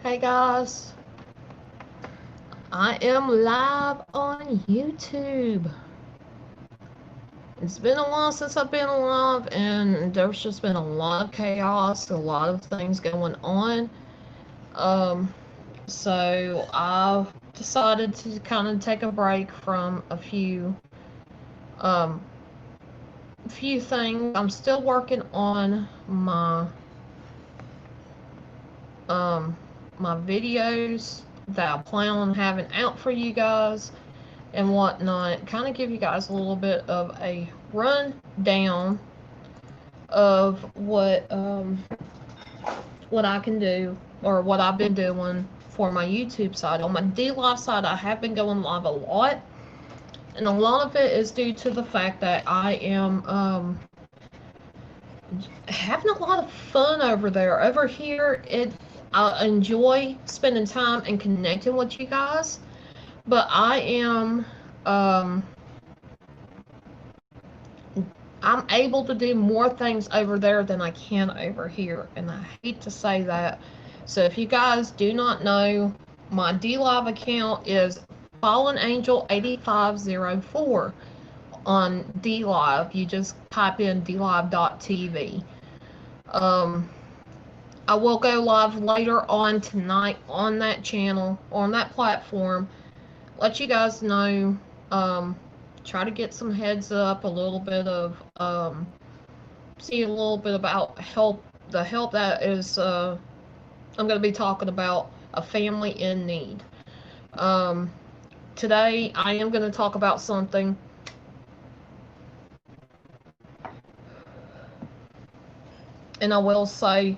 Hey guys, I am live on YouTube. It's been a while since I've been live, and there's just been a lot of chaos, a lot of things going on. Um, so I've decided to kind of take a break from um, few things. I'm still working on um, my videos that I plan on having out for you guys and whatnot, kind of give you guys a little bit of a rundown of what I can do or what I've been doing for my YouTube side. On my DLive side, I have been going live a lot, and a lot of it is due to the fact that I am having a lot of fun over there. Over here, I enjoy spending time and connecting with you guys, but um, I'm able to do more things over there than I can over here, and I hate to say that. So if you guys do not know, my DLive account is Fallen Angel 8504 on DLive. You just type in dlive.tv. Um, I will go live later on tonight on that channel, on that platform. Let you guys know. Try to get some heads up, a little bit of see a little bit about the help that is I'm going to be talking about a family in need. Um, Today I am going to talk about something, and I will say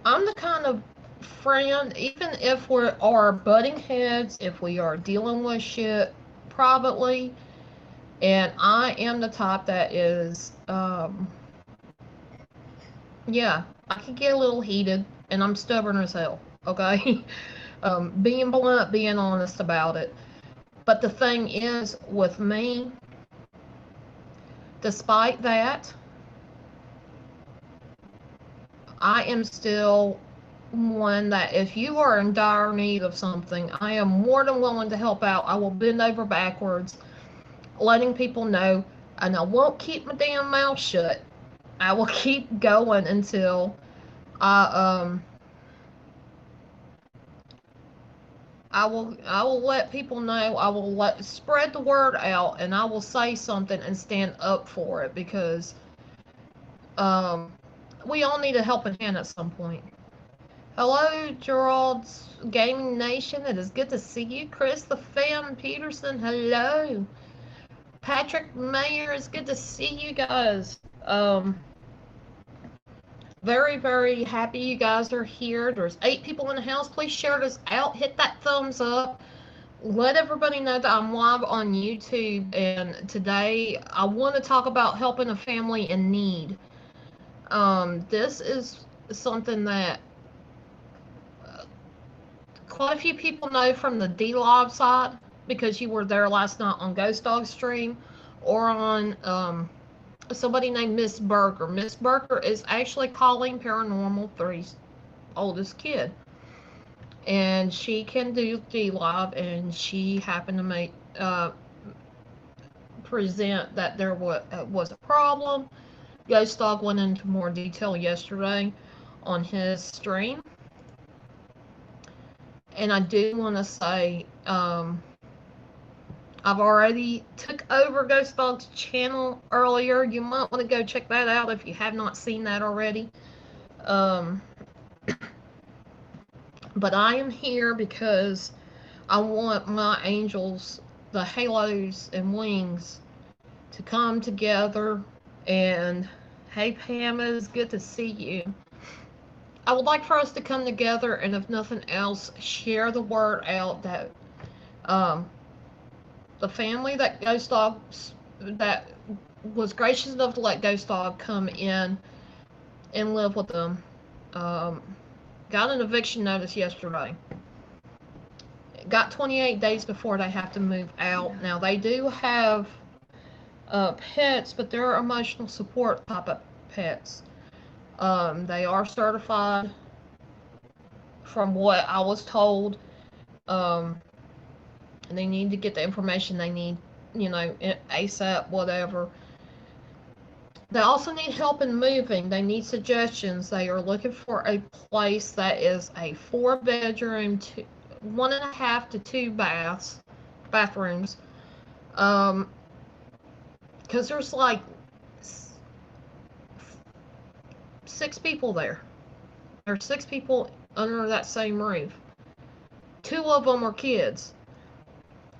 I'm the kind of friend, even if we are butting heads, if we are dealing with shit privately, and I am the type that is yeah, I can get a little heated, and I'm stubborn as hell, okay? Being blunt, being honest about it. But the thing is, with me, despite that, I am still one that if you are in dire need of something, I am more than willing to help out. I will bend over backwards, letting people know, and I won't keep my damn mouth shut. I will keep going until I I will let people know. I will let spread the word out, and I will say something and stand up for it, because um we all need a helping hand at some point. Hello, Gerald's Gaming Nation. It is good to see you. Chris the Fan Peterson, hello. Patrick Mayer, it's good to see you guys. Very, very happy you guys are here. There's 8 people in the house. Please share this out. Hit that thumbs up. Let everybody know that I'm live on YouTube, and today I want to talk about helping a family in need. This is something that quite a few people know from the DLive side, because you were there last night on Ghost Dog stream, or on somebody named Miss Burger. Miss Burger is actually Calling Paranormal 3's oldest kid, and she can do DLive, and she happened to make present that there was a problem. Ghost Dog went into more detail yesterday on his stream, and I do want to say I've already took over Ghost Dog's channel earlier. You might want to go check that out if you have not seen that already. Um, but I am here because I want my angels, the halos and wings, to come together. And hey, Pam, it is good to see you. I would like for us to come together, and if nothing else, share the word out that um, the family that Ghost Dog that was gracious enough to let Ghost Dog come in and live with them um, got an eviction notice yesterday. Got 28 days before they have to move out. Now they do have pets, but they're emotional support type of pets. They are certified from what I was told. Um, and they need to get the information they need, ASAP, whatever. They also need help in moving. They need suggestions. They are looking for a place that is a 4-bedroom, 1.5 to 2 bathrooms. Because there's like 6 people there. There's 6 people under that same roof. 2 of them are kids.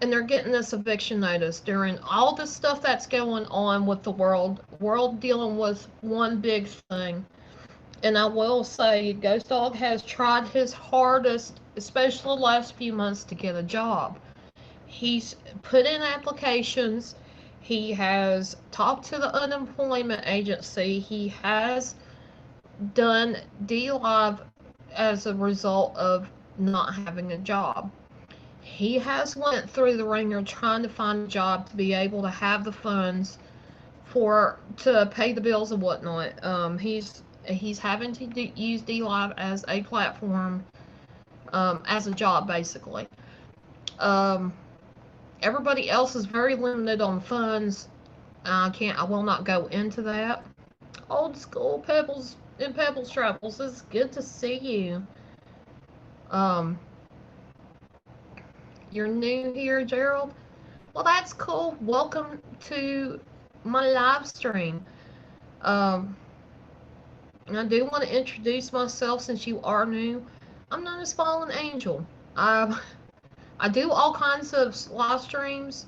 And they're getting this eviction notice during all the stuff that's going on with the world dealing with one big thing. And I will say, Ghost Dog has tried his hardest, especially the last few months, to get a job. He's put in applications. He has talked to the unemployment agency. He has done DLive as a result of not having a job. He has went through the ringer trying to find a job to be able to have the funds to pay the bills and whatnot. He's having to use DLive as a platform, as a job, basically. Everybody else is very limited on funds. I will not go into that. Old school Pebbles and Pebbles Travels, it's good to see you. You're new here, Gerald? Well, that's cool. Welcome to my live stream. I do want to introduce myself since you are new. I'm known as Fallen Angel. I do all kinds of live streams.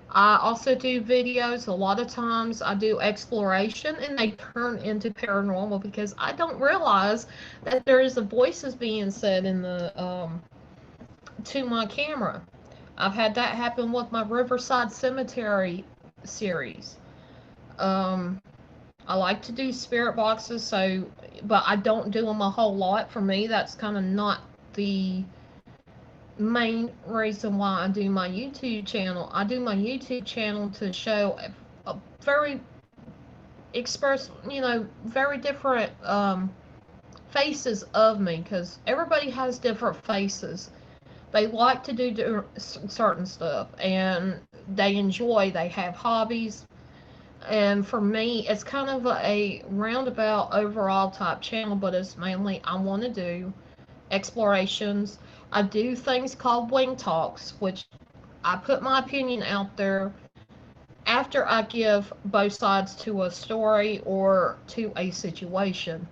I also do videos. A lot of times I do exploration and they turn into paranormal because I don't realize that there is voices being said in the to my camera. I've had that happen with my Riverside Cemetery series. I like to do spirit boxes, but I don't do them a whole lot. For me, that's kind of not the main reason why I do my YouTube channel. I do my YouTube channel to show a very very different faces of me, because everybody has different faces. They like to do certain stuff, and they have hobbies. And for me, it's kind of a roundabout overall type channel, but it's mainly I want to do explorations. I do things called wing talks, which I put my opinion out there after I give both sides to a story or to a situation.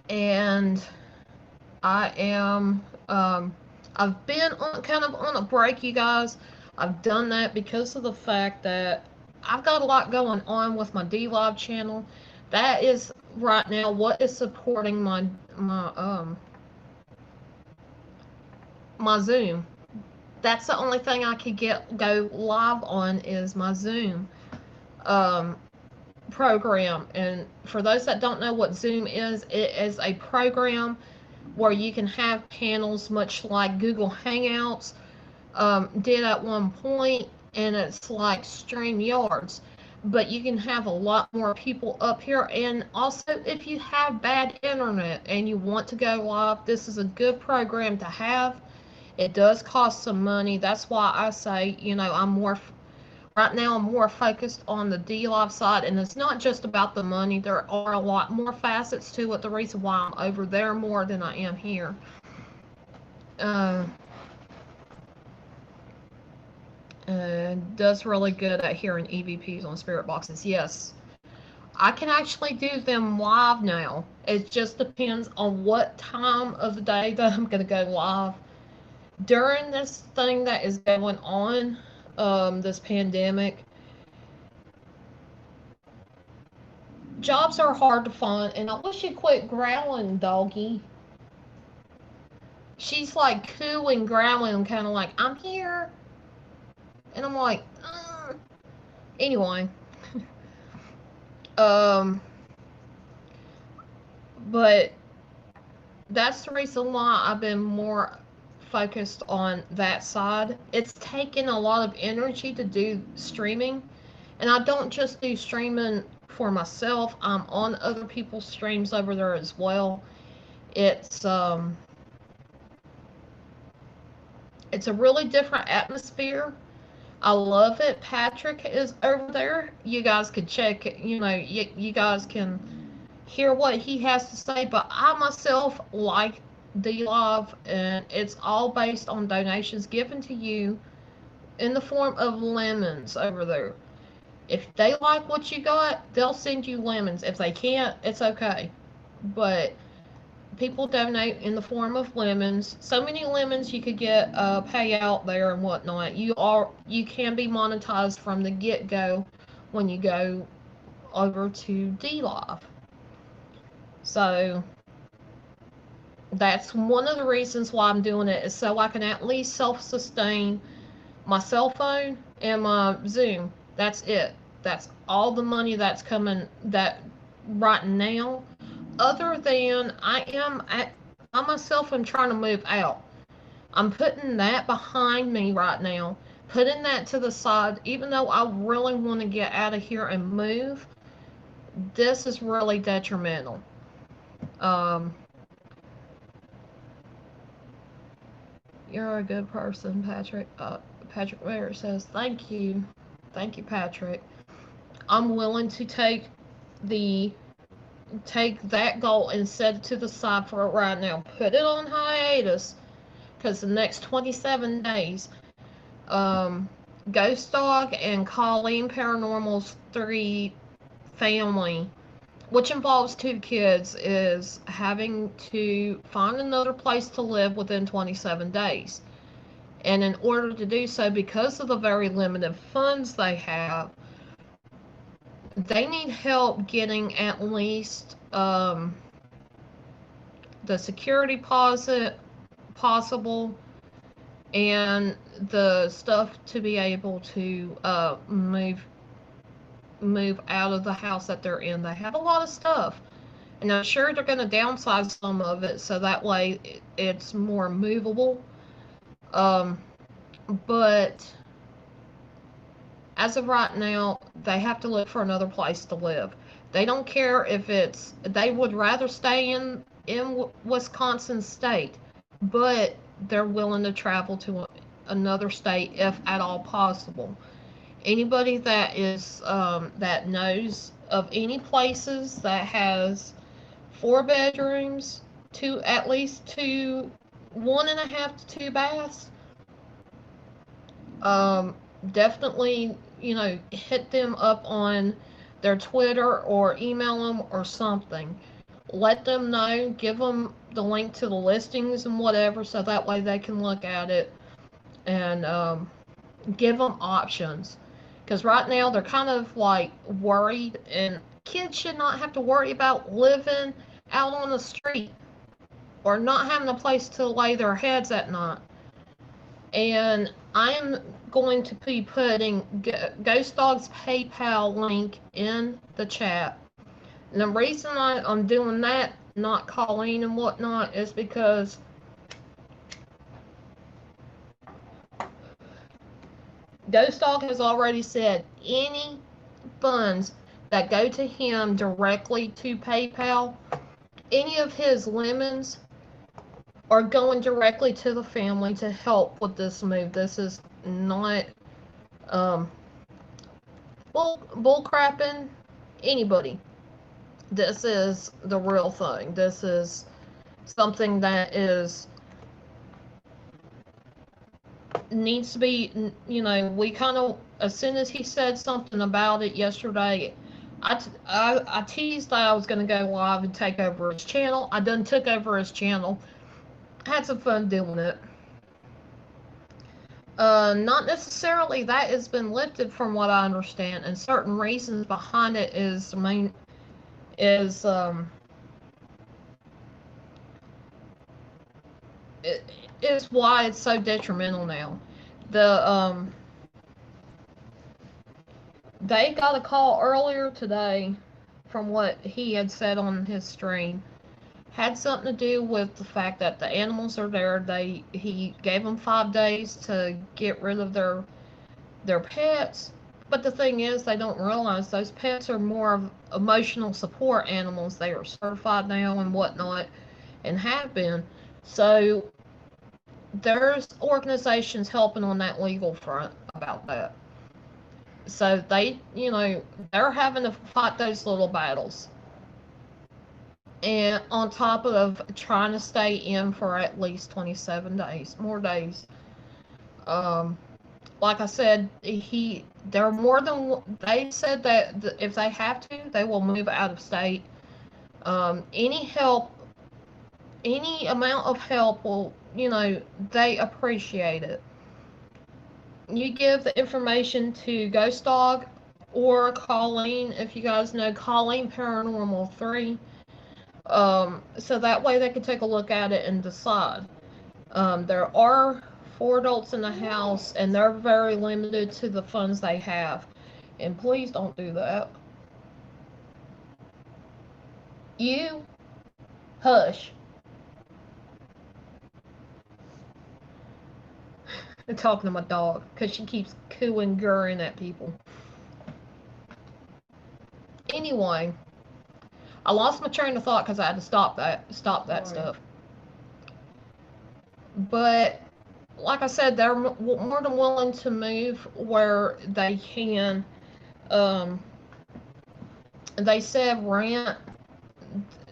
And I am, I've been kind of on a break, you guys. I've done that because of the fact that I've got a lot going on with my DLive channel. That is right now what is supporting my Zoom. That's the only thing I could go live on is my Zoom program. And for those that don't know what Zoom is, it is a program where you can have panels much like Google Hangouts did at one point, and it's like StreamYards, but you can have a lot more people up here. And also, if you have bad internet and you want to go live, this is a good program to have. It does cost some money. That's why I say, right now I'm more focused on the DLive side, and it's not just about the money. There are a lot more facets to it. The reason why I'm over there more than I am here. Does really good at hearing EVPs on spirit boxes. Yes, I can actually do them live now. It just depends on what time of the day that I'm going to go live. During this thing that is going on, this pandemic, jobs are hard to find, and I wish you'd quit growling, doggy. She's like cooing, growling, kind of like, I'm here. And I'm like, anyway. But that's the reason why I've been more focused on that side. It's taken a lot of energy to do streaming, and I don't just do streaming for myself. I'm on other people's streams over there as well. It's it's a really different atmosphere. I love it. Patrick is over there. You guys could check it. You guys can hear what he has to say. But I myself like D-Live, and it's all based on donations given to you in the form of lemons over there. If they like what you got, they'll send you lemons. If they can't, it's okay. But people donate in the form of lemons. So many lemons you could get a payout there and whatnot. You can be monetized from the get go when you go over to D-Live. So that's one of the reasons why I'm doing it, is so I can at least self-sustain my cell phone and my Zoom. That's it. That's all the money that's coming that right now. Other than I myself am trying to move out. I'm putting that behind me right now, putting that to the side. Even though I really want to get out of here and move, this is really detrimental. Um, you're a good person, Patrick. Patrick Mayer says, thank you, Patrick. I'm willing to the take that goal and set it to the side for right now. Put it on hiatus, because the next 27 days, Ghost Dog and Colleen Paranormal's 3 family, which involves 2 kids, is having to find another place to live within 27 days. And in order to do so, because of the very limited funds they have, they need help getting at least the security deposit possible, and the stuff to be able to move out of the house that they're in. They have a lot of stuff, and I'm sure they're going to downsize some of it so that way it's more movable. But as of right now, they have to look for another place to live. They don't care if they would rather stay in Wisconsin state, but they're willing to travel to another state if at all possible. Anybody that knows of any places that has 4 bedrooms, at least 1.5 to 2 baths, definitely, hit them up on their Twitter or email them or something. Let them know, give them the link to the listings and whatever, so that way they can look at it and give them options. Because right now they're kind of like worried, and kids should not have to worry about living out on the street or not having a place to lay their heads at night. And I'm going to be putting Ghost Dog's PayPal link in the chat. And the reason I'm doing that, not Colleen and whatnot, is because Ghost Dog has already said any funds that go to him directly to PayPal, any of his lemons are going directly to the family to help with this move. This is not bull crapping anybody. This is the real thing. This is something that needs to be, we kind of, as soon as he said something about it yesterday, I teased that I was going to go live and take over his channel. I done took over his channel. Had some fun doing it. Not necessarily that has been lifted from what I understand, and certain reasons behind it is why it's so detrimental now. They got a call earlier today from what he had said on his stream. Had something to do with the fact that the animals are there. He gave them 5 days to get rid of their pets. But the thing is, they don't realize those pets are more of emotional support animals. They are certified now and whatnot. and have been. So there's organizations helping on that legal front about that. So they, they're having to fight those little battles. And on top of trying to stay in for at least 27 days, more days. Um, like I said, they're more than, they said that if they have to, they will move out of state. Any help, any amount of help will, they appreciate it. You give the information to Ghost Dog or Colleen, if you guys know Colleen Paranormal 3. So that way they can take a look at it and decide. There are 4 adults in the house, and they're very limited to the funds they have. And please don't do that. You hush. I'm talking to my dog because she keeps cooing, gurring at people. Anyway, I lost my train of thought because I had to stop that stuff. But like I said, they're more than willing to move where they can. They said rent.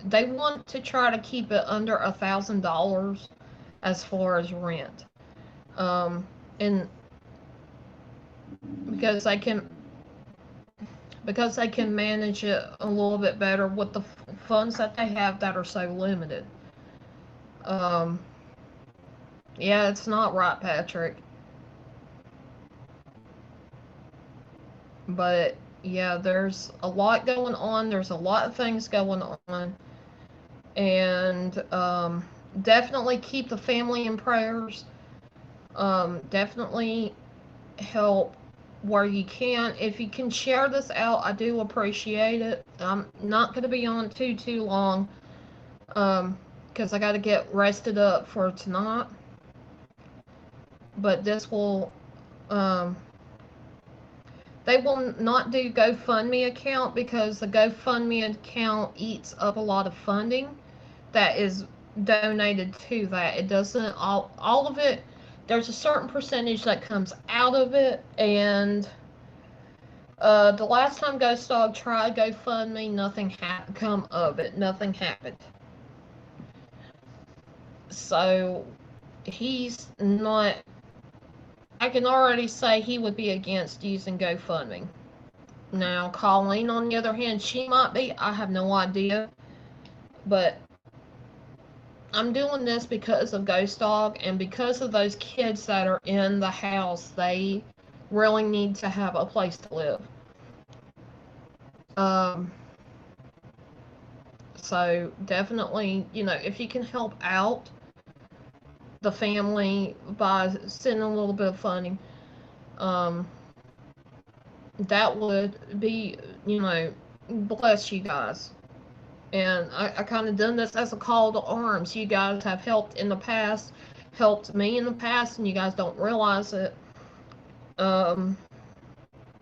They want to try to keep it under $1,000 as far as rent, and because they can manage it a little bit better with the funds that they have that are so limited. Yeah, it's not right, Patrick. But yeah, there's a lot going on. There's a lot of things going on. And definitely keep the family in prayers. Definitely help where you can. If you can share this out, I do appreciate it. I'm not going to be on too long because I got to get rested up for tonight. But this will, they will not do GoFundMe account because the GoFundMe account eats up a lot of funding that is donated to that. It doesn't, all of it, there's a certain percentage that comes out of it, and the last time Ghost Dog tried GoFundMe, nothing come of it. Nothing happened. So he's not. I can already say he would be against using GoFundMe. Now, Colleen, on the other hand, she might be. I have no idea. But I'm doing this because of Ghost Dog and because of those kids that are in the house. They really need to have a place to live. So definitely, if you can help out the family by sending a little bit of funding, that would be, bless you guys. And I kind of done this as a call to arms. You guys have helped in the past, helped me in the past, and you guys don't realize it.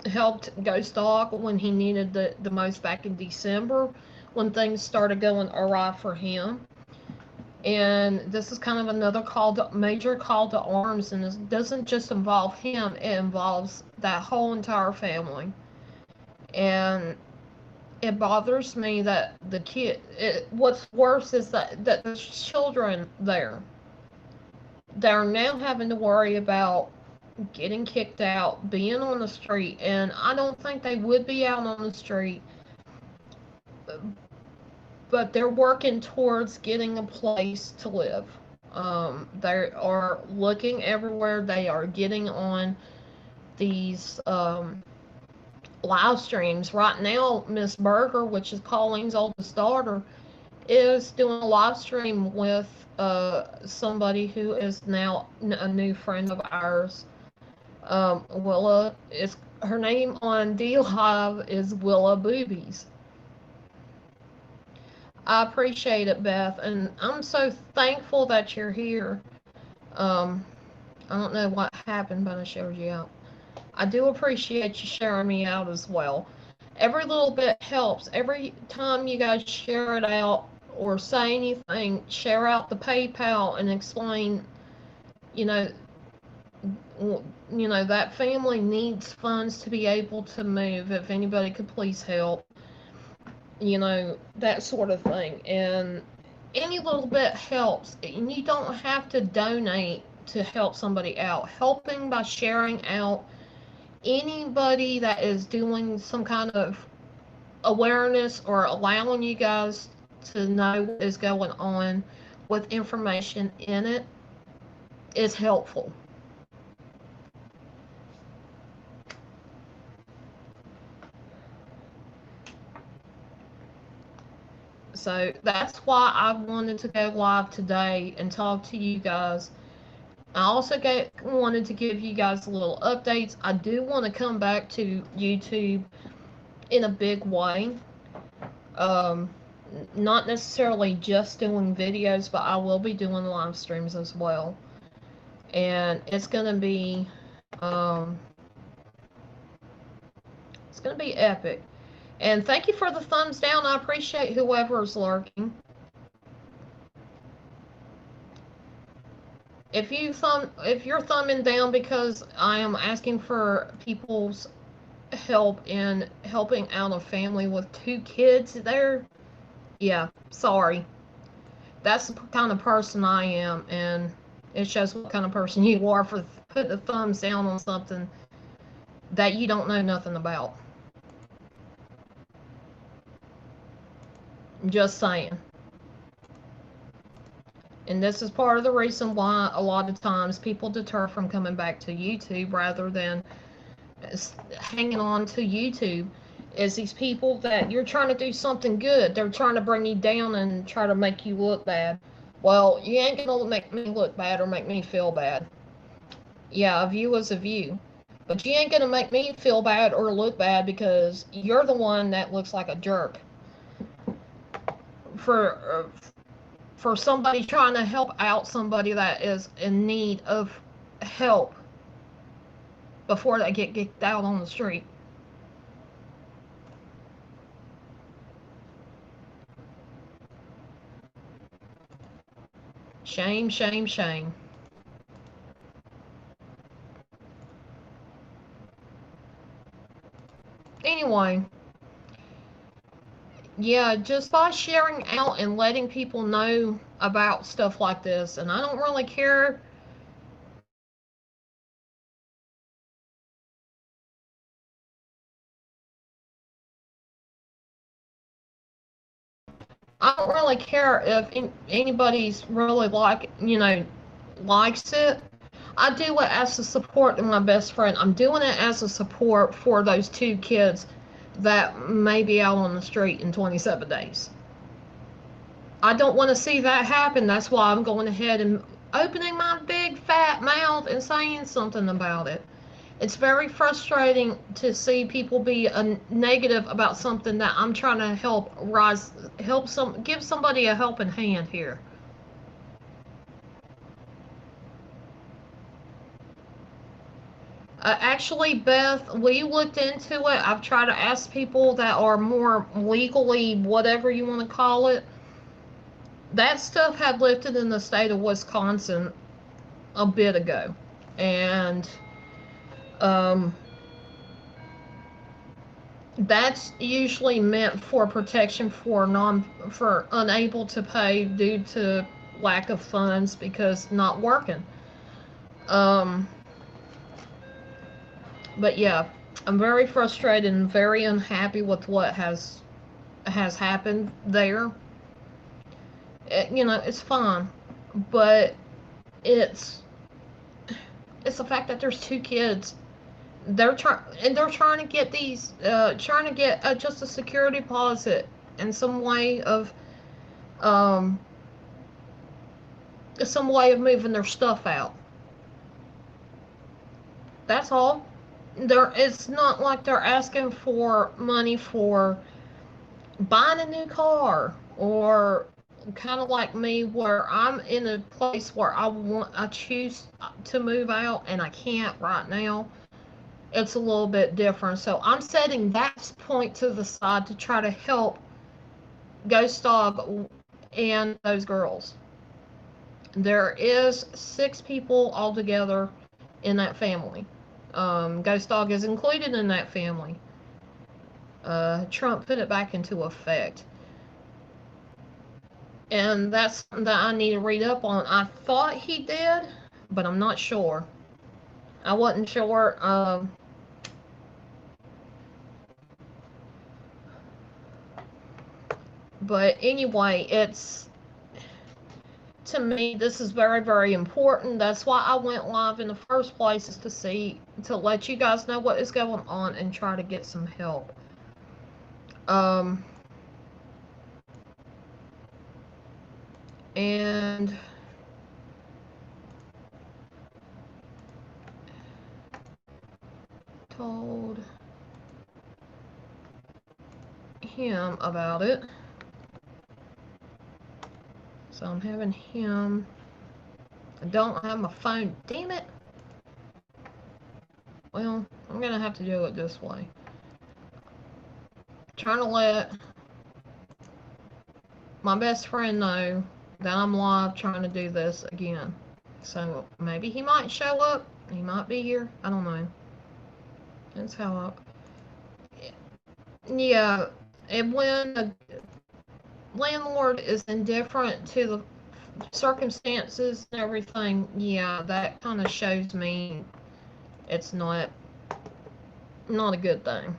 Helped Ghost Dog when he needed the most back in December when things started going awry for him. And this is kind of another major call to arms, and it doesn't just involve him, it involves that whole entire family. And it bothers me that what's worse is that there's children there. They're now having to worry about getting kicked out, being on the street, and I don't think they would be out on the street, but they're working towards getting a place to live. They are looking everywhere. They are getting on these live streams. Right now, Miss Berger, which is Colleen's oldest daughter, is doing a live stream with somebody who is now a new friend of ours. Willa is her name on DLive is Willa Boobies. I appreciate it, Beth, and I'm so thankful that you're here. I don't know what happened, but I shared you out. I do appreciate you sharing me out as well. Every little bit helps. Every time you guys share it out, or say anything, share out the PayPal and explain, you know, that family needs funds to be able to move. If anybody could please help, that sort of thing. And any little bit helps. And you don't have to donate to help somebody out. Helping by sharing out anybody that is doing some kind of awareness or allowing you guys to know what is going on with information in it is helpful. So that's why I wanted to go live today and talk to you guys. I also wanted to give you guys a little updates. I do want to come back to YouTube in a big way. Not necessarily just doing videos, but I will be doing live streams as well. And it's gonna be epic. And thank you for the thumbs down. I appreciate whoever's lurking. If you're thumbing down because I am asking for people's help in helping out a family with 2 kids there, yeah, sorry. That's the kind of person I am, and it shows what kind of person you are for putting a thumbs down on something that you don't know nothing about. Just saying. And this is part of the reason why a lot of times people deter from coming back to YouTube rather than hanging on to YouTube, is these people that you're trying to do something good. They're trying to bring you down and try to make you look bad. Well, you ain't gonna make me look bad or make me feel bad. Yeah, a view is a view. But you ain't gonna make me feel bad or look bad because you're the one that looks like a jerk. For somebody trying to help out somebody that is in need of help before they get kicked out on the street. Shame, shame, shame. Anyway, yeah, just by sharing out and letting people know about stuff like this, and I don't really care. I don't really care if anybody's really likes it. I do it as a support to my best friend. I'm doing it as a support for those 2 kids that may be out on the street in 27 days. I don't want to see that happen. That's why I'm going ahead and opening my big fat mouth and saying something about it. It's very frustrating to see people be negative about something that I'm trying to give somebody a helping hand here. Actually, Beth, we looked into it. I've tried to ask people that are more legally, whatever you want to call it. That stuff had lifted in the state of Wisconsin a bit ago. And that's usually meant for protection for unable to pay due to lack of funds because not working. But yeah, I'm very frustrated and very unhappy with what has happened there. It's fine, but it's the fact that there's 2 kids. They're trying to get just a security deposit and some way of moving their stuff out. That's all. It's not like they're asking for money for buying a new car, or kind of like me where I'm in a place where I choose to move out and I can't right now. It's a little bit different. So I'm setting that point to the side to try to help Ghost Dog and those girls. There is 6 people altogether in that family. Ghost Dog is included in that family. Trump put it back into effect. And that's something that I need to read up on. I thought he did, but I'm not sure. I wasn't sure. But anyway, to me, this is very, very important. That's why I went live in the first place, is to let you guys know what is going on and try to get some help. And told him about it. So I'm having him. I don't have my phone. Damn it. Well, I'm gonna have to do it this way. Trying to let my best friend know that I'm live trying to do this again. So maybe he might show up. He might be here. I don't know. That's how yeah. And when the landlord is indifferent to the circumstances and everything, yeah, that kind of shows me it's not a good thing.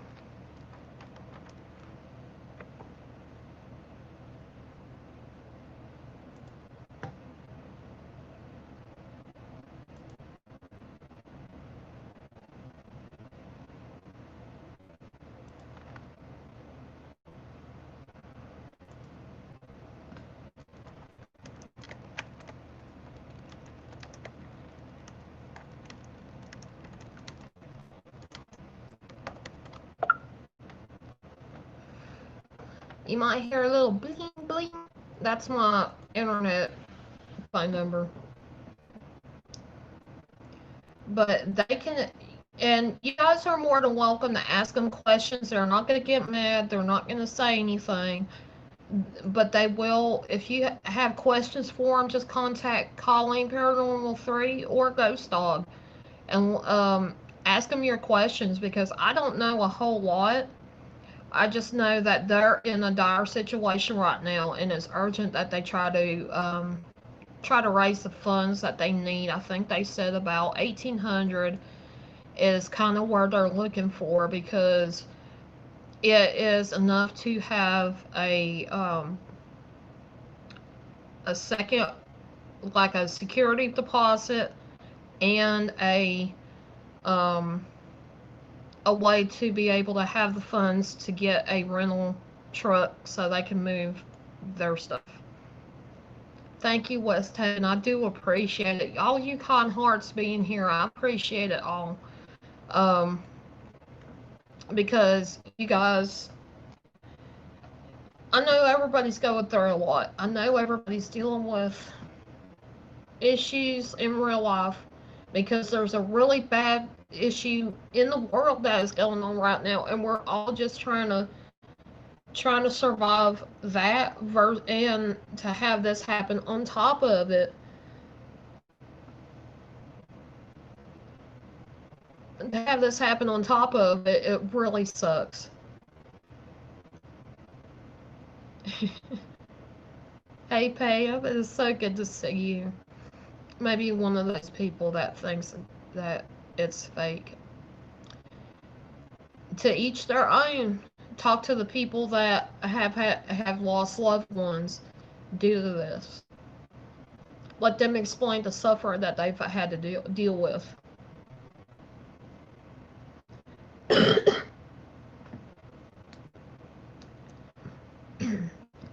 You might hear a little bling bling. That's my internet phone number. But they can, and you guys are more than welcome to ask them questions. They're not going to get mad. They're not going to say anything. But they will, if you have questions for them, just contact Colleen Paranormal 3 or Ghost Dog. And ask them your questions, because I don't know a whole lot. I just know that they're in a dire situation right now, and it's urgent that they try to raise the funds that they need. I think they said about 1,800 is kind of where they're looking for, because it is enough to have a second, like a security deposit, and a way to be able to have the funds to get a rental truck so they can move their stuff. Thank you, West Haven. I do appreciate it. All you kind hearts being here, I appreciate it all. Because you guys, I know everybody's going through a lot. I know everybody's dealing with issues in real life, because there's a really bad issue in the world that is going on right now, and we're all just trying to survive that, and to have this happen on top of it. To have this happen on top of it, it really sucks. Hey, Pam, it is so good to see you. Maybe one of those people that thinks that it's fake. To each their own. Talk to the people that have lost loved ones due to this. Let them explain the suffering that they've had to deal with.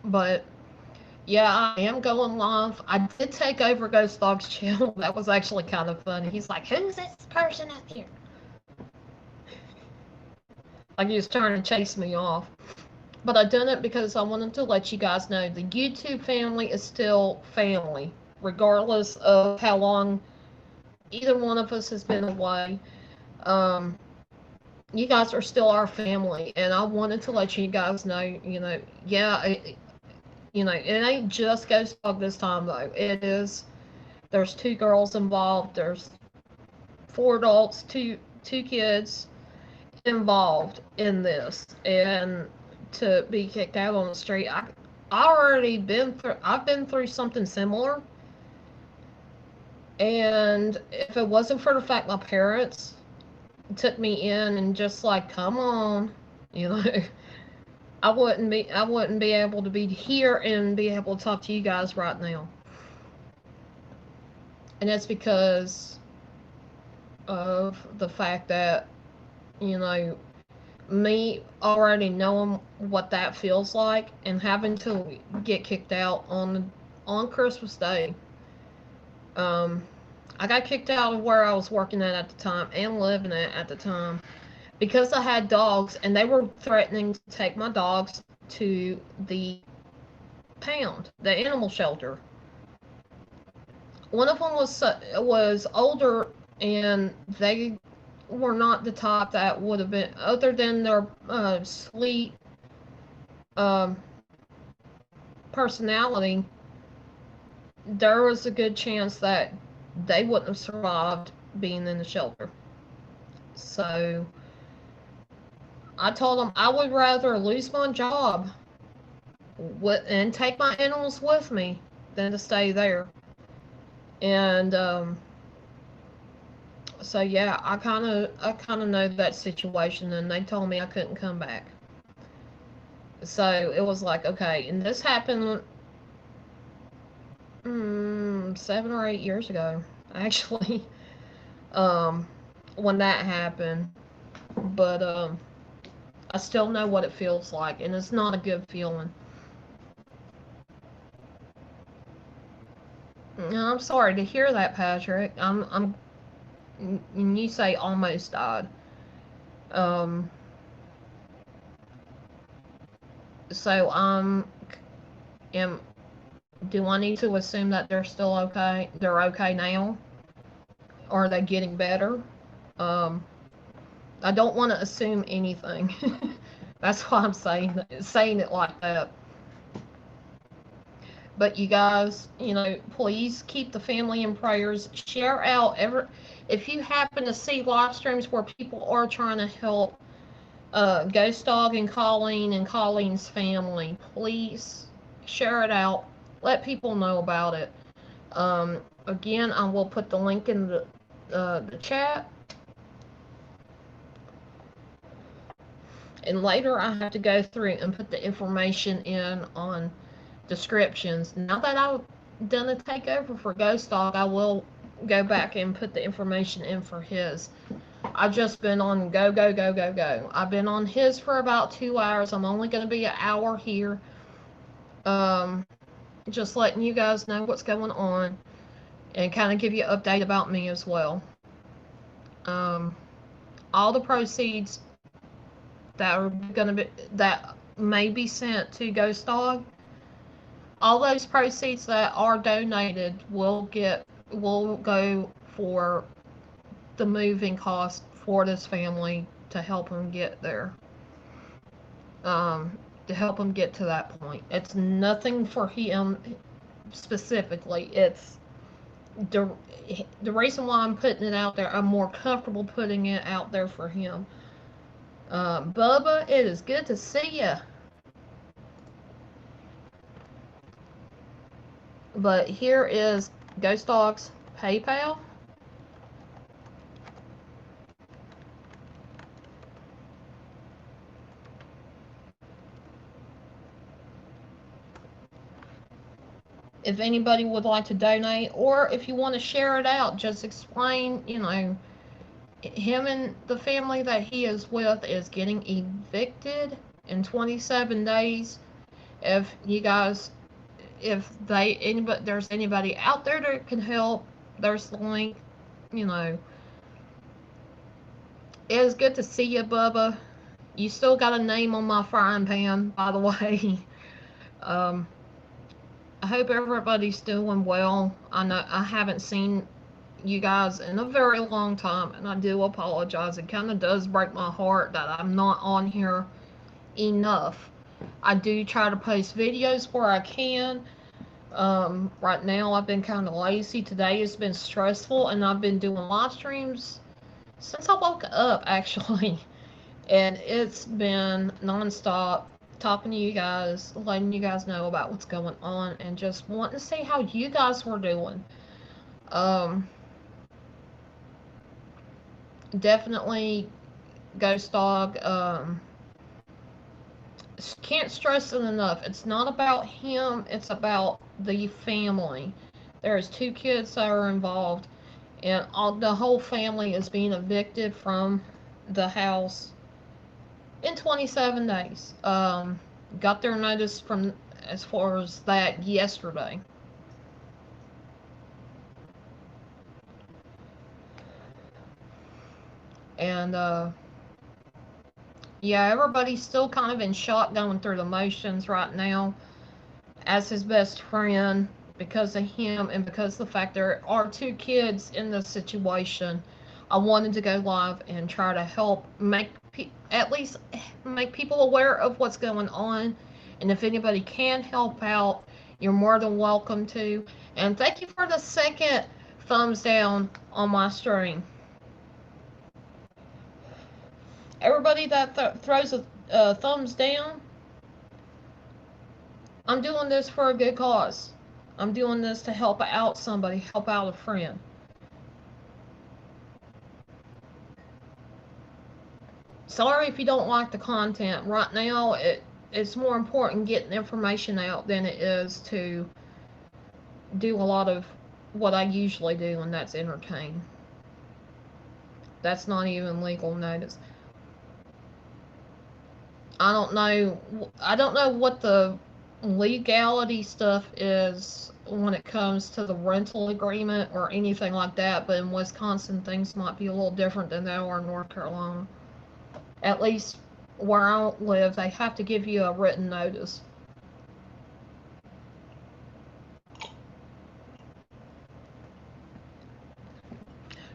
But yeah, I am going live. I did take over Ghost Dog's channel. That was actually kind of funny. He's like, "Who's this person up here?" Like he was trying to chase me off. But I done it because I wanted to let you guys know the YouTube family is still family, regardless of how long either one of us has been away. You guys are still our family, and I wanted to let you guys know, yeah, You know, it ain't just Ghost Dog this time though. It is. There's 2 girls involved. There's 4 adults, two kids involved in this, and to be kicked out on the street, I've been through something similar, and if it wasn't for the fact my parents took me in and just like, come on, you know, I wouldn't be able to be here and be able to talk to you guys right now. And that's because of the fact that, you know, me already knowing what that feels like and having to get kicked out on Christmas Day. I got kicked out of where I was working at the time and living at the time because I had dogs, and they were threatening to take my dogs to the pound, the animal shelter. One of them was older, and they were not the type that would have been, other than their sweet um, personality. There was a good chance that they wouldn't have survived being in the shelter. So I told them I would rather lose my job and take my animals with me than to stay there. And so yeah, I kind of know that situation, and they told me I couldn't come back. So it was like, okay, and this happened 7 or 8 years ago, actually. When that happened, but I still know what it feels like, and it's not a good feeling. I'm sorry to hear that, Patrick. And you say almost died. Um, so am do I need to assume that they're still okay? They're okay now? Or are they getting better? Um, I don't want to assume anything. That's why I'm saying it like that. But you guys, you know, please keep the family in prayers. Share out if you happen to see live streams where people are trying to help Ghost Dog and Colleen's family, please share it out. Let people know about it. Again, I will put the link in the chat. And later I have to go through and put the information in on descriptions. Now that I've done a takeover for Ghost Dog, I will go back and put the information in for his. I've just been on go, go, go, go, go. I've been on his for about 2 hours. I'm only going to be an hour here. Just letting you guys know what's going on and kind of give you an update about me as well. All the proceeds that may be sent to Ghost Dog, all those proceeds that are donated will go for the moving cost for this family to help them get there. To help them get to that point. It's nothing for him specifically. It's the reason why I'm putting it out there. I'm more comfortable putting it out there for him. Bubba, it is good to see you. But here is Ghost Dog's PayPal. If anybody would like to donate, or if you want to share it out, just explain, you know, him and the family that he is with is getting evicted in 27 days. If you guys, there's anybody out there that can help, there's the link, you know. It is good to see you, Bubba. You still got a name on my frying pan, by the way. I hope everybody's doing well. I know I haven't seen you guys in a very long time, and I do apologize. It kind of does break my heart that I'm not on here enough. I do try to post videos where I can. Right now I've been kind of lazy. Today has been stressful, and I've been doing live streams since I woke up, actually. And it's been nonstop talking to you guys, letting you guys know about what's going on, and just wanting to see how you guys were doing. Um, Definitely Ghost Dog. Can't stress it enough. It's not about him, it's about the family. There's two kids that are involved, and the whole family is being evicted from the house in 27 days. Got their notice from as far as that yesterday. And yeah, everybody's still kind of in shock going through the motions right now as his best friend because of him and because of the fact there are two kids in this situation. I wanted to go live and try to help at least make people aware of what's going on. And if anybody can help out, you're more than welcome to. And thank you for the second thumbs down on my stream. Everybody that throws a thumbs down, I'm doing this for a good cause. I'm doing this to help out somebody, help out a friend. Sorry if you don't like the content. Right now, it's more important getting information out than it is to do a lot of what I usually do, and that's entertain. That's not even legal notice. I don't know what the legality stuff is when it comes to the rental agreement or anything like that, but in Wisconsin things might be a little different than they are in North Carolina. At least where I live, they have to give you a written notice.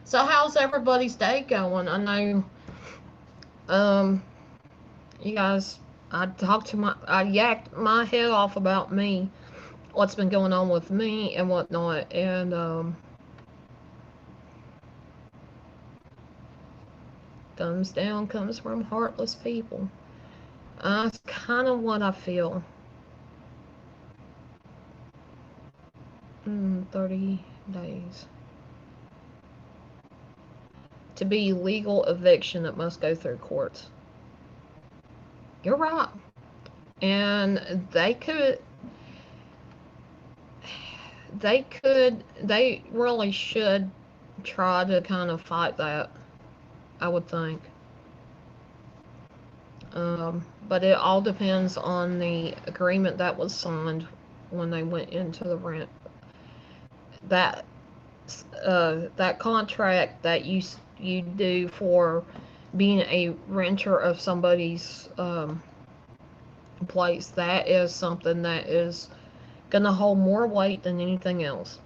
So how's everybody's day going? I know you guys, I yacked my head off about me, what's been going on with me and whatnot, and thumbs down comes from heartless people. That's kind of what I feel. 30 days. To be legal eviction, it must go through courts. You're right. And they really should try to kind of fight that, I would think. But it all depends on the agreement that was signed when they went into the rent. That that contract that you do for being a renter of somebody's place, that is something that is gonna hold more weight than anything else.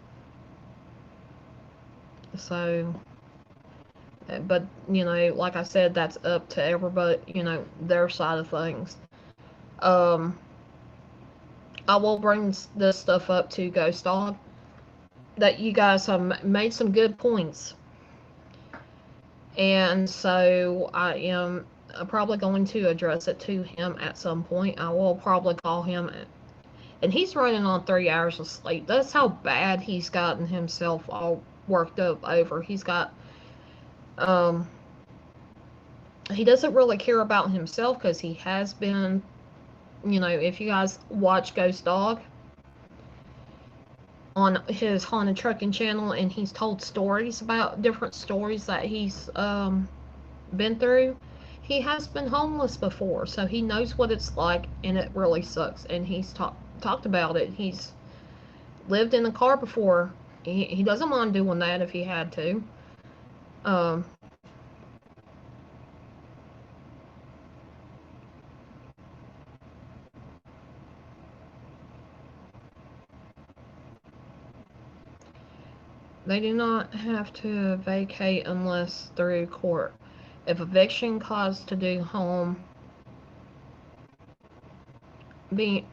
So, but you know, like I said, that's up to everybody, you know, their side of things. I will bring this stuff up to Ghost Dog, that you guys have made some good points. And so I am probably going to address it to him at some point. I will probably call him, and he's running on 3 hours of sleep. That's how bad he's gotten himself all worked up over. He's got, he doesn't really care about himself because he has been, you know, if you guys watch Ghost Dog on his Haunted Trucking channel, and he's told stories about different stories that he's been through. He has been homeless before, so he knows what it's like, and it really sucks. And he's talked about it. He's lived in a car before. He doesn't mind doing that if he had to. They do not have to vacate unless through court. If eviction caused to do home, being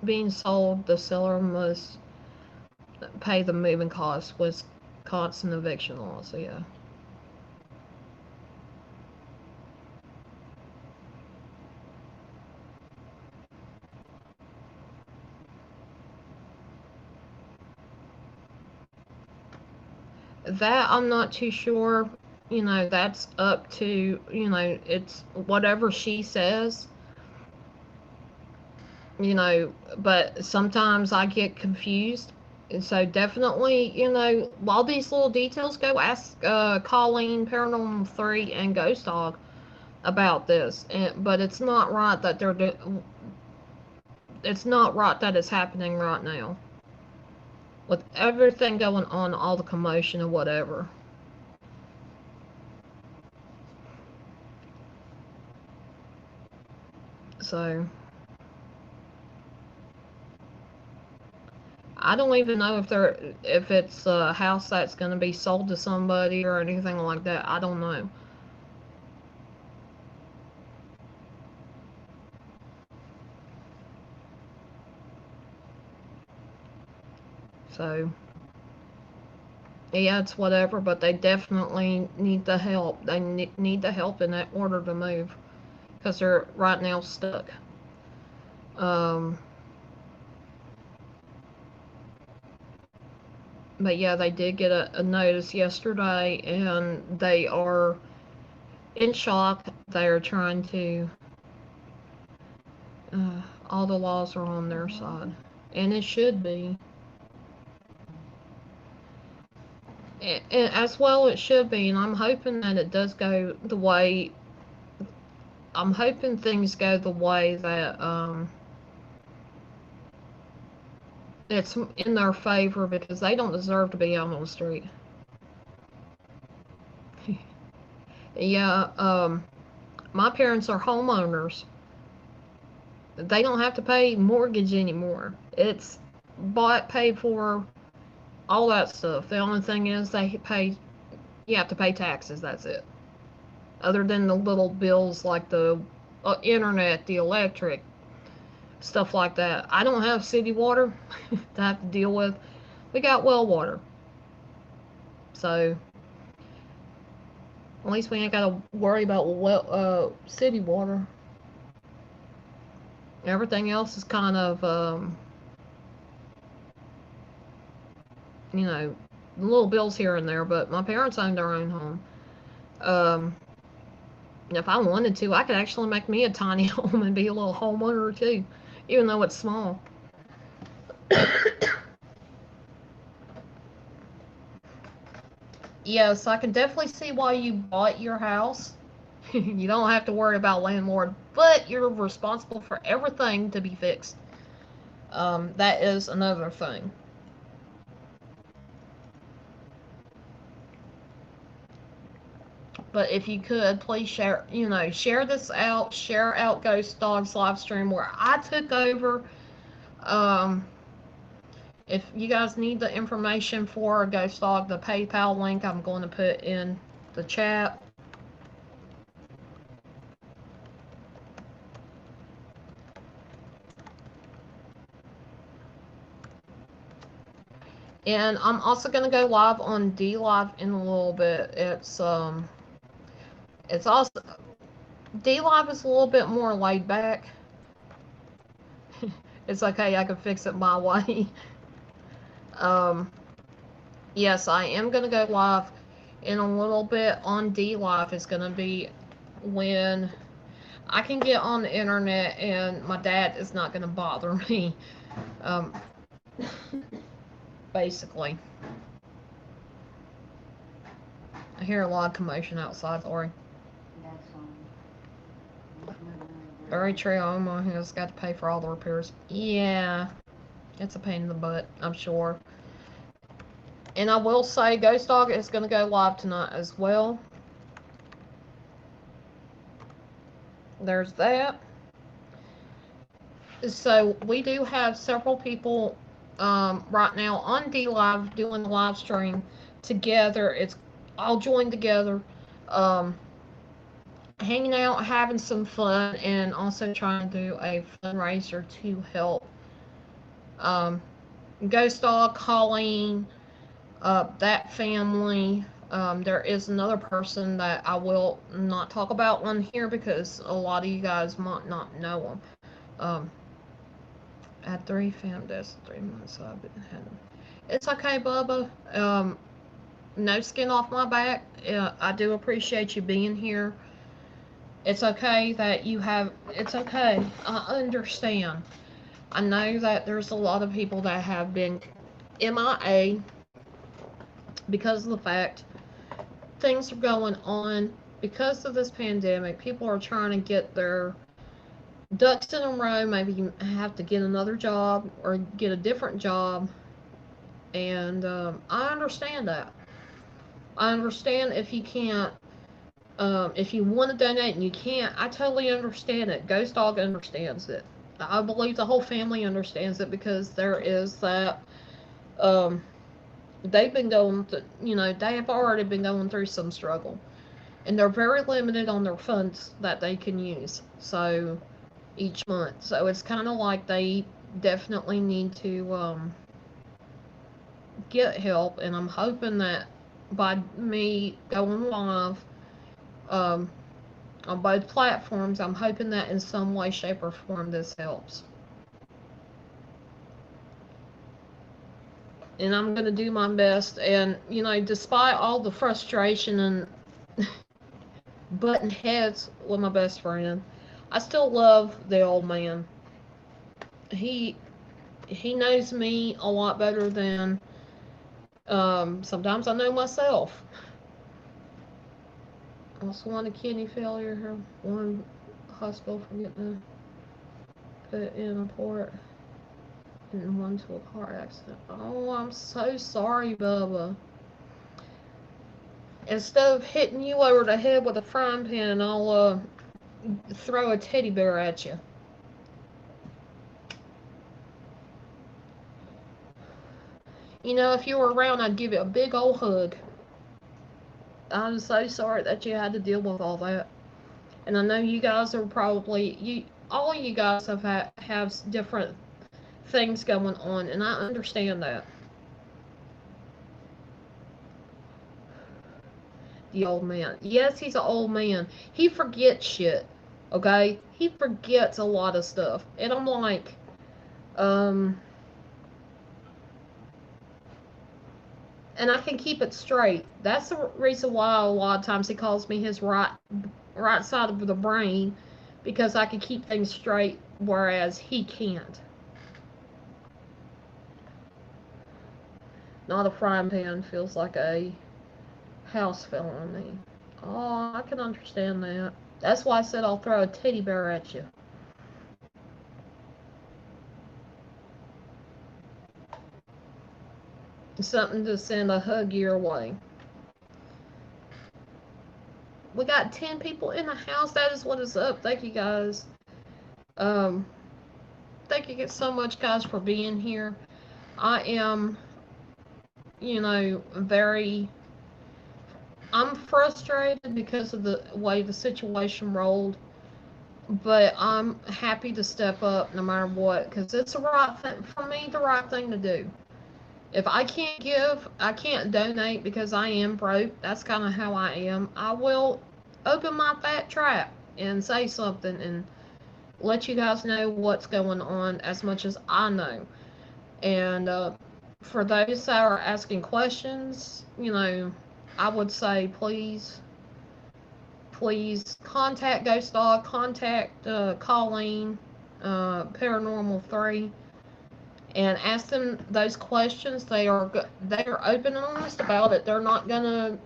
being sold, the seller must pay the moving costs, Wisconsin eviction law. So yeah. That I'm not too sure. That's up to, it's whatever she says, but sometimes I get confused. And so definitely, while these little details go, ask Colleen, Paranormal 3, and Ghost Dog about this. But it's not right that it's not right that it's happening right now. With everything going on, all the commotion and whatever. So I don't even know if it's a house that's going to be sold to somebody or anything like that. I don't know. So yeah, it's whatever, but they definitely need the help. They need the help in that order to move because they're right now stuck. Um, but yeah, they did get a notice yesterday, and they are in shock. They are trying to. All the laws are on their side, and it should be. As well, it should be, and I'm hoping that it does go the way. I'm hoping things go the way that it's in their favor because they don't deserve to be out on the street. Yeah, my parents are homeowners. They don't have to pay mortgage anymore. It's bought, paid for, all that stuff. The only thing is you have to pay taxes. That's it. Other than the little bills like the internet, the electric, stuff like that. I don't have city water to have to deal with. We got well water. So at least we ain't got to worry about city water. Everything else is kind of, little bills here and there, but my parents own their own home. Um, if I wanted to, I could actually make me a tiny home and be a little homeowner too, even though it's small. Yes, I can definitely see why you bought your house. You don't have to worry about landlord, but you're responsible for everything to be fixed. That is another thing. But if you could, please share this out, share out Ghost Dog's live stream where I took over. Um, if you guys need the information for Ghost Dog, the PayPal link I'm going to put in the chat. And I'm also gonna go live on D Live in a little bit. It's also D Live is a little bit more laid back. It's okay, I can fix it my way. um, yes, I am gonna go live in a little bit on D Live. It's gonna be when I can get on the internet and my dad is not gonna bother me. Um, basically, I hear a lot of commotion outside, Lori. Very true. Oma has got to pay for all the repairs. Yeah, it's a pain in the butt, I'm sure. And I will say, Ghost Dog is going to go live tonight as well. There's that. So we do have several people right now on D Live doing the live stream together. It's all joined together. Um, hanging out, having some fun, and also trying to do a fundraiser to help um, Ghost Dog, Colleen, that family. There is another person that I will not talk about on here because a lot of you guys might not know them. Um, I had 3 months I've been had them. It's okay, Bubba. No skin off my back. I do appreciate you being here. It's okay that you have. It's okay. I understand. I know that there's a lot of people that have been MIA because of the fact things are going on because of this pandemic. People are trying to get their ducks in a row. Maybe you have to get another job or get a different job. And I understand that. I understand if you can't, if you want to donate and you can't, I totally understand it. Ghost Dog understands it. I believe the whole family understands it because there is that, um, they've been going, they have already been going through some struggle. And they're very limited on their funds that they can use. So, each month. So it's kind of like they definitely need to get help. And I'm hoping that by me going live, um, on both platforms, I'm hoping that in some way, shape, or form this helps. And I'm going to do my best. And, despite all the frustration and butting heads with my best friend, I still love the old man. He he knows me a lot better than sometimes I know myself. Also, one a kidney failure, her one hospital for getting put in a port, and one to a car accident. Oh, I'm so sorry, Bubba. Instead of hitting you over the head with a frying pan, I'll throw a teddy bear at you. If you were around, I'd give you a big old hug. I'm so sorry that you had to deal with all that. And I know you guys are probably all you guys have different things going on, and I understand that. The old man. Yes, he's an old man. He forgets shit. Okay? He forgets a lot of stuff. And I'm like, um and I can keep it straight. That's the reason why a lot of times he calls me his right side of the brain, because I can keep things straight whereas he can't. Not a frying pan feels like a house fell on me. Oh, I can understand that. That's why I said I'll throw a teddy bear at you. Something to send a hug your way. We got 10 people in the house. That is what is up. Thank you guys. Um, thank you so much, guys, for being here. I am, very. I'm frustrated because of the way the situation rolled, but I'm happy to step up no matter what, because it's the right thing for me. The right thing to do. If I can't give, I can't donate because I am broke. That's kind of how I am. I will open my fat trap and say something and let you guys know what's going on as much as I know. And for those that are asking questions, I would say please contact Ghost Dog, contact Colleen, Paranormal 3, and ask them those questions. They are open and honest about it. They're not gonna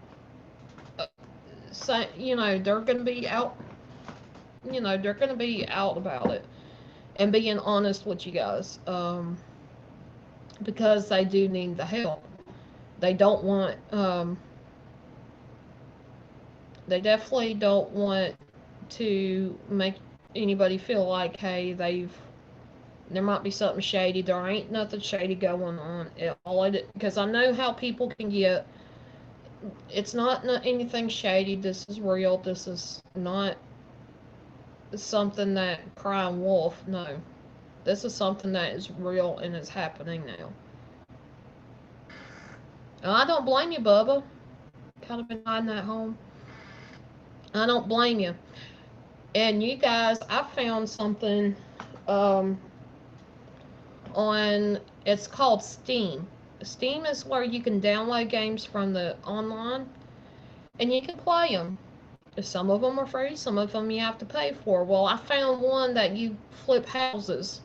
say, they're gonna be out. They're gonna be out about it and being honest with you guys, because they do need the help. They don't want. They definitely don't want to make anybody feel like, hey, there might be something shady. There ain't nothing shady going on at all. Because I know how people can get It's not anything shady. This is real. This is not something that crying wolf. No, this is something that is real and is happening now. And I don't blame you, Bubba. Kind of been hiding at home. I don't blame you. And you guys, I found something um, on. It's called Steam. Steam is where you can download games from the online and you can play them. Some of them are free, some of them you have to pay for. Well, I found one that you flip houses.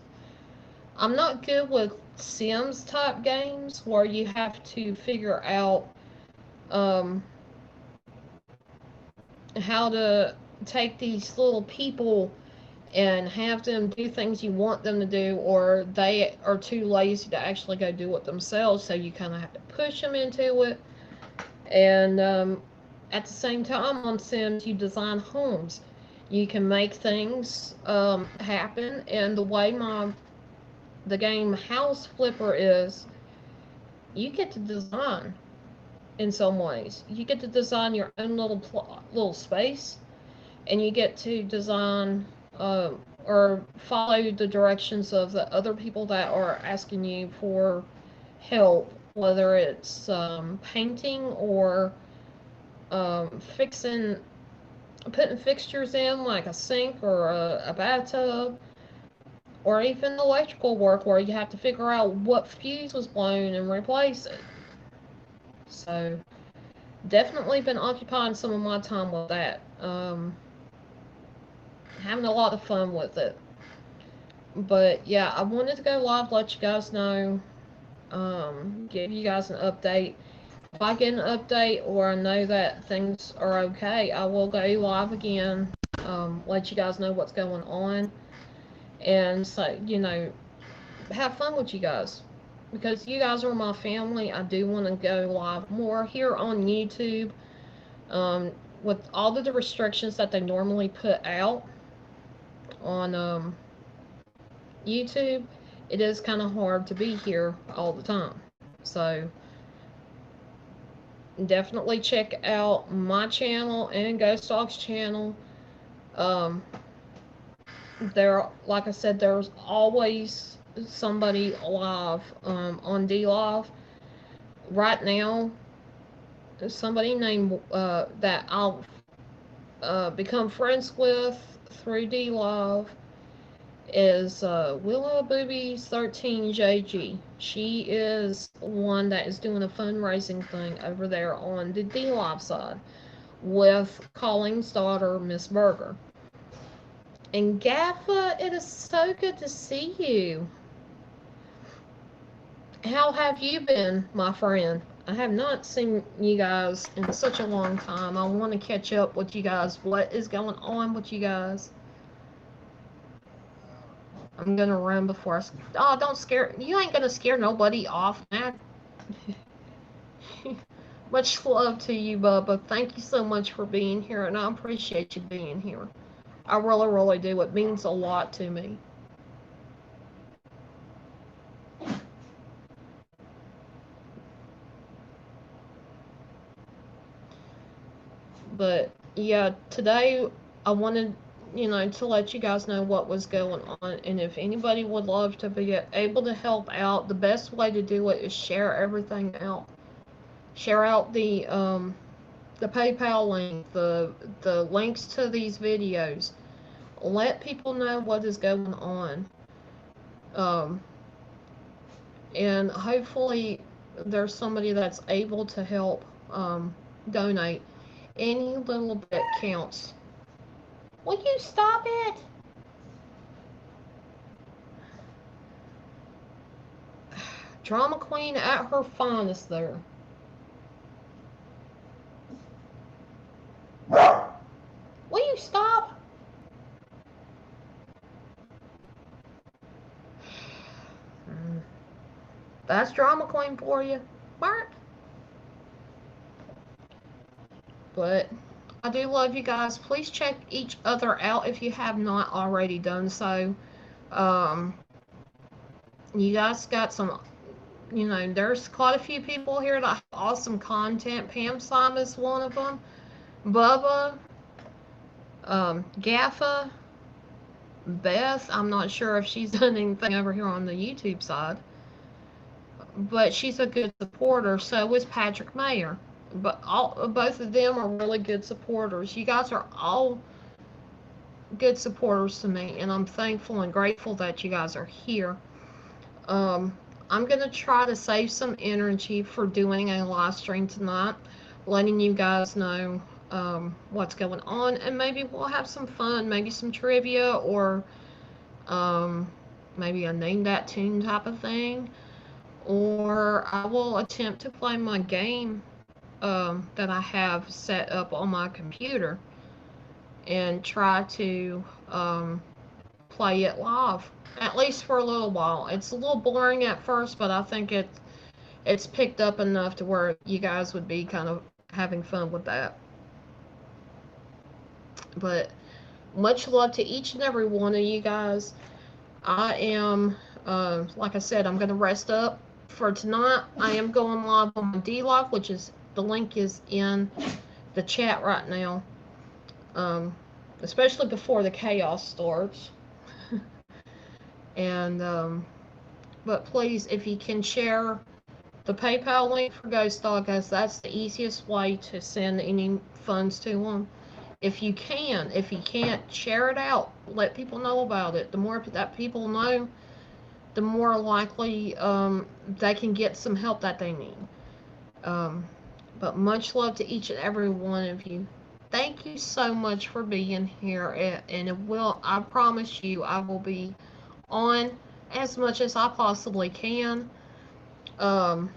I'm not good with Sims type games where you have to figure out um, how to take these little people and have them do things you want them to do, or they are too lazy to actually go do it themselves, so you kind of have to push them into it. And at the same time, on Sims, you design homes. You can make things happen, and the way the game House Flipper is, you get to design in some ways. You get to design your own little space, and you get to design or follow the directions of the other people that are asking you for help, whether it's painting or fixing, putting fixtures in like a sink or a bathtub, or even electrical work where you have to figure out what fuse was blown and replace it. So definitely been occupying some of my time with that. Having a lot of fun with it. But yeah, I wanted to go live, let you guys know, give you guys an update. If I get an update or I know that things are okay, I will go live again, let you guys know what's going on, and so, you know, have fun with you guys. Because you guys are my family, I do want to go live more here on YouTube. Um, with all of the restrictions that they normally put out on YouTube, it is kind of hard to be here all the time. So definitely check out my channel and Ghost Dog's channel. Um, there, like I said, there's always somebody live on DLive. Right now, there's somebody named that I'll become friends with through DLive is Willow Boobies 13JG. She is one that is doing a fundraising thing over there on the DLive side with Colleen's daughter, Miss Berger. And Gaffa, it is so good to see you. How have you been, my friend? I have not seen you guys in such a long time. I want to catch up with you guys. What is going on with you guys? I'm gonna run before I. Oh, don't scare. You ain't gonna scare nobody off, man. Much love to you, Bubba. Thank you so much for being here, and I appreciate you being here. I really, really do. It means a lot to me. But yeah, today I wanted, you know, to let you guys know what was going on, and if anybody would love to be able to help out, the best way to do it is share everything out. Share out the PayPal link, the links to these videos. Let people know what is going on. Um, and hopefully there's somebody that's able to help donate. Any little bit counts. Will you stop it? Drama queen at her finest there. Will you stop? That's drama queen for you. Mark. But I do love you guys. Please check each other out if you have not already done so. You guys got some you know, there's quite a few people here that have awesome content. Pam Slime is one of them. Bubba, Gaffa, Beth. I'm not sure if she's done anything over here on the YouTube side, but she's a good supporter. So is Patrick Mayer. But both of them are really good supporters. You guys are all good supporters to me, and I'm thankful and grateful that you guys are here. I'm gonna try to save some energy for doing a live stream tonight, letting you guys know what's going on, and maybe we'll have some fun, maybe some trivia, or maybe a name that tune type of thing, or I will attempt to play my game that I have set up on my computer and try to play it live, at least for a little while. It's a little boring at first, but I think it's picked up enough to where you guys would be kind of having fun with that. But much love to each and every one of you guys. I am, like I said, I'm going to rest up for tonight. I am going live on my D-Live, which is, the link is in the chat right now. Especially before the chaos starts. And, but please, if you can share the PayPal link for Ghost Dog, as that's the easiest way to send any funds to them. If you can, if you can't, share it out. Let people know about it. The more that people know, the more likely they can get some help that they need. But much love to each and every one of you. Thank you so much for being here, and I promise you, I will be on as much as I possibly can. I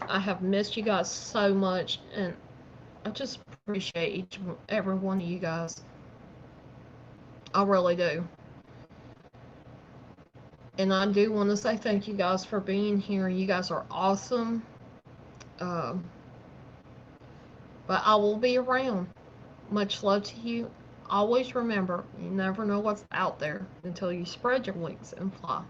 have missed you guys so much, and I just appreciate every one of you guys. I really do. And I do want to say thank you guys for being here. You guys are awesome. But I will be around. Much love to you. Always remember, you never know what's out there until you spread your wings and fly.